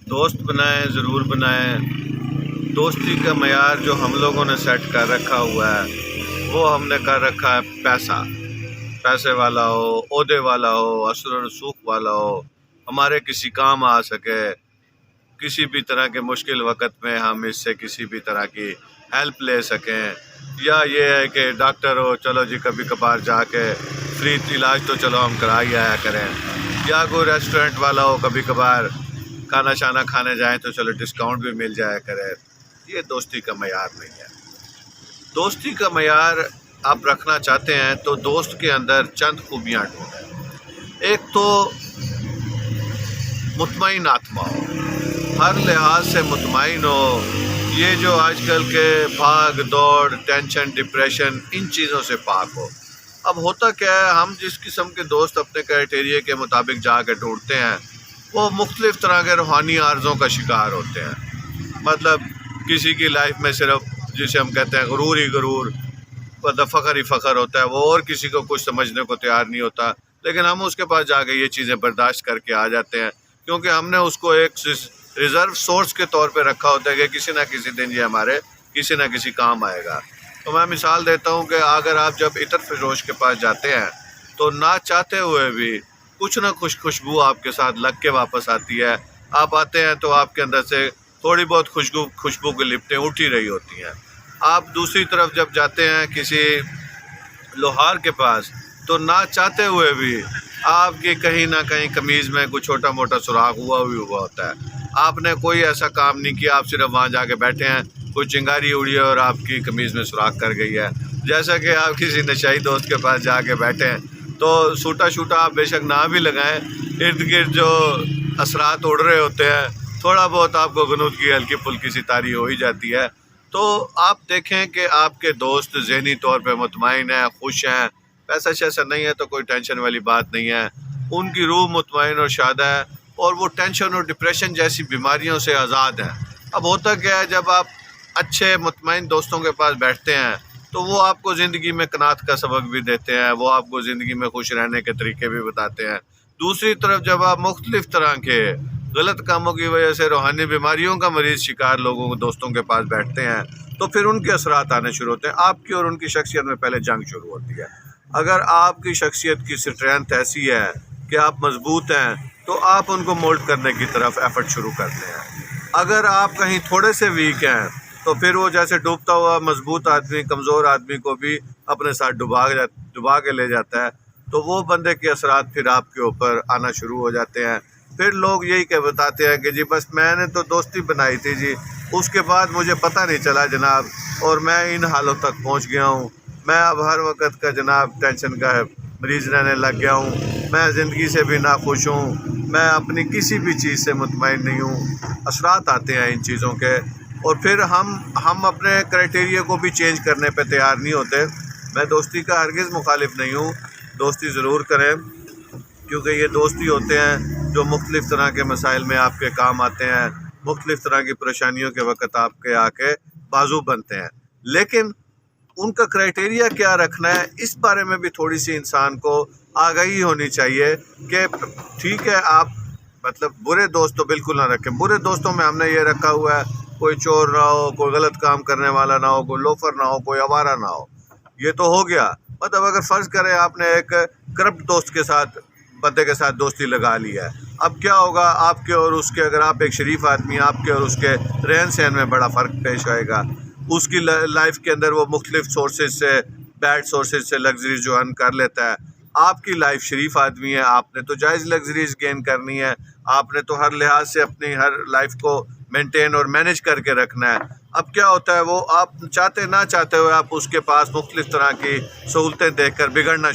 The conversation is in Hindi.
दोस्त बनाएं, ज़रूर बनाएं। दोस्ती का मयार जो हम लोगों ने सेट कर रखा हुआ है वो हमने कर रखा है पैसा। पैसे वाला हो, ओहदे वाला हो, असर रसूख वाला हो, हमारे किसी काम आ सके, किसी भी तरह के मुश्किल वक़्त में हम इससे किसी भी तरह की हेल्प ले सकें। या ये है कि डॉक्टर हो, चलो जी कभी कभार जाके फ्री इलाज तो चलो हम करा ही आया करें। या कोई रेस्टोरेंट वाला हो, कभी कभार खाना शाना खाने जाएं तो चलो डिस्काउंट भी मिल जाया करे। ये दोस्ती का मयार नहीं है। दोस्ती का मयार आप रखना चाहते हैं तो दोस्त के अंदर चंद खूबियाँ ढूंढें। एक तो मुतमईन आत्मा हो, हर लिहाज से मुतमईन हो। ये जो आजकल के भाग दौड़, टेंशन, डिप्रेशन, इन चीज़ों से पाक हो। अब होता क्या है, हम जिस किस्म के दोस्त अपने क्राइटेरिया के मुताबिक जाकर ढूंढते हैं वो मुख्तलिफ़ तरह के रूहानी आर्ज़ों का शिकार होते हैं। मतलब किसी की लाइफ में सिर्फ जिसे हम कहते हैं गुरूर ही गुरूर, मतलब फ़ख्र ही फ़ख्र होता है, वो और किसी को कुछ समझने को तैयार नहीं होता, लेकिन हम उसके पास जाके ये चीज़ें बर्दाश्त करके आ जाते हैं क्योंकि हमने उसको एक रिज़र्व सोर्स के तौर पे रखा होता है कि किसी ना किसी दिन ये हमारे किसी ना किसी काम आएगा। तो मैं मिसाल देता हूँ कि अगर आप जब इतर फिरोश के पास जाते हैं तो ना चाहते हुए भी कुछ ना कुछ खुशबू आपके साथ लग के वापस आती है। आप आते हैं तो आपके अंदर से थोड़ी बहुत खुशबू की लिपटें उठ ही रही होती हैं। आप दूसरी तरफ जब जाते हैं किसी लोहार के पास तो ना चाहते हुए भी आपकी कहीं ना कहीं कमीज़ में कुछ छोटा मोटा सुराख हुआ होता है। आपने कोई ऐसा काम नहीं किया, आप सिर्फ वहाँ जाके बैठे हैं, कोई चिंगारी उड़ी है और आपकी कमीज़ में सुराख कर गई है। जैसा कि आप किसी नशाई दोस्त के पास जाके बैठे हैं तो सूटा शूटा आप बेशक ना भी लगाएं, इर्द गिर्द जो असरात उड़ रहे होते हैं, थोड़ा बहुत आपको गनूद की हल्की फुल्की सी तारी हो ही जाती है। तो आप देखें कि आपके दोस्त ज़हनी तौर पे मुतमईन हैं, खुश हैं, पैसा शैसा नहीं है तो कोई टेंशन वाली बात नहीं है, उनकी रूह मुतमईन और शादा है और वो टेंशन और डिप्रेशन जैसी बीमारियों से आज़ाद हैं। अब होता क्या है, जब आप अच्छे मुतमईन दोस्तों के पास बैठते हैं तो वो आपको ज़िंदगी में कनात का सबक भी देते हैं, वो आपको ज़िंदगी में खुश रहने के तरीके भी बताते हैं। दूसरी तरफ जब आप मुख्तलिफ़ तरह के गलत कामों की वजह से रूहानी बीमारियों का मरीज़ शिकार लोगों को दोस्तों के पास बैठते हैं तो फिर उनके असरात आने शुरू होते हैं। आपकी और उनकी शख्सियत में पहले जंग शुरू होती है। अगर आपकी शख्सियत की स्ट्रेंथ ऐसी है कि आप मजबूत हैं तो आप उनको मोल्ड करने की तरफ एफर्ट शुरू करते हैं। अगर आप कहीं थोड़े से वीक हैं तो फिर वो जैसे डूबता हुआ मजबूत आदमी कमज़ोर आदमी को भी अपने साथ डुबा के ले जाता है, तो वो बंदे के असरात फिर आपके ऊपर आना शुरू हो जाते हैं। फिर लोग यही कह बताते हैं कि जी बस मैंने तो दोस्ती बनाई थी जी, उसके बाद मुझे पता नहीं चला जनाब और मैं इन हालों तक पहुंच गया हूं। मैं अब हर वक्त का जनाब टेंशन का मरीज़ रहने लग गया हूं, मैं ज़िंदगी से भी नाखुश हूं, मैं अपनी किसी भी चीज़ से मुतमईन नहीं हूं। असरात आते हैं इन चीज़ों के और फिर हम अपने क्राइटेरिया को भी चेंज करने पे तैयार नहीं होते। मैं दोस्ती का हरगिज़ मुखालिफ नहीं हूँ, दोस्ती ज़रूर करें क्योंकि ये दोस्ती होते हैं जो मुख्तलिफ़ तरह के मसाइल में आपके काम आते हैं, मुख्तलिफ़ तरह की परेशानियों के वक़्त आपके आके बाजू बनते हैं। लेकिन उनका क्राइटेरिया क्या रखना है, इस बारे में भी थोड़ी सी इंसान को आगाही होनी चाहिए कि ठीक है आप मतलब बुरे दोस्त तो बिल्कुल ना रखें। बुरे दोस्तों में हमने ये रखा हुआ है कोई चोर ना हो, कोई गलत काम करने वाला ना हो, कोई लोफर ना हो, कोई आवारा ना हो। ये तो हो गया। मतलब अगर फ़र्ज़ करें आपने एक करप्ट दोस्त के साथ बंदे के साथ दोस्ती लगा ली है, अब क्या होगा आपके और उसके, अगर आप एक शरीफ आदमी, आपके और उसके रहन सहन में बड़ा फ़र्क पेश आएगा। उसकी लाइफ के अंदर वो मुख्तलिफ सोर्सेज से, बैड सोर्सेज से लग्जरीज जो अर्न कर लेता है। आपकी लाइफ शरीफ आदमी है, आपने तो जायज़ लग्जरीज गेन करनी है, आपने तो हर लिहाज से अपनी हर लाइफ को मेंटेन और मैनेज करके रखना है। अब क्या होता है, वो आप चाहते ना चाहते हुए आप उसके पास मुख्तलिफ तरह की सहूलतें देखकर बिगड़ना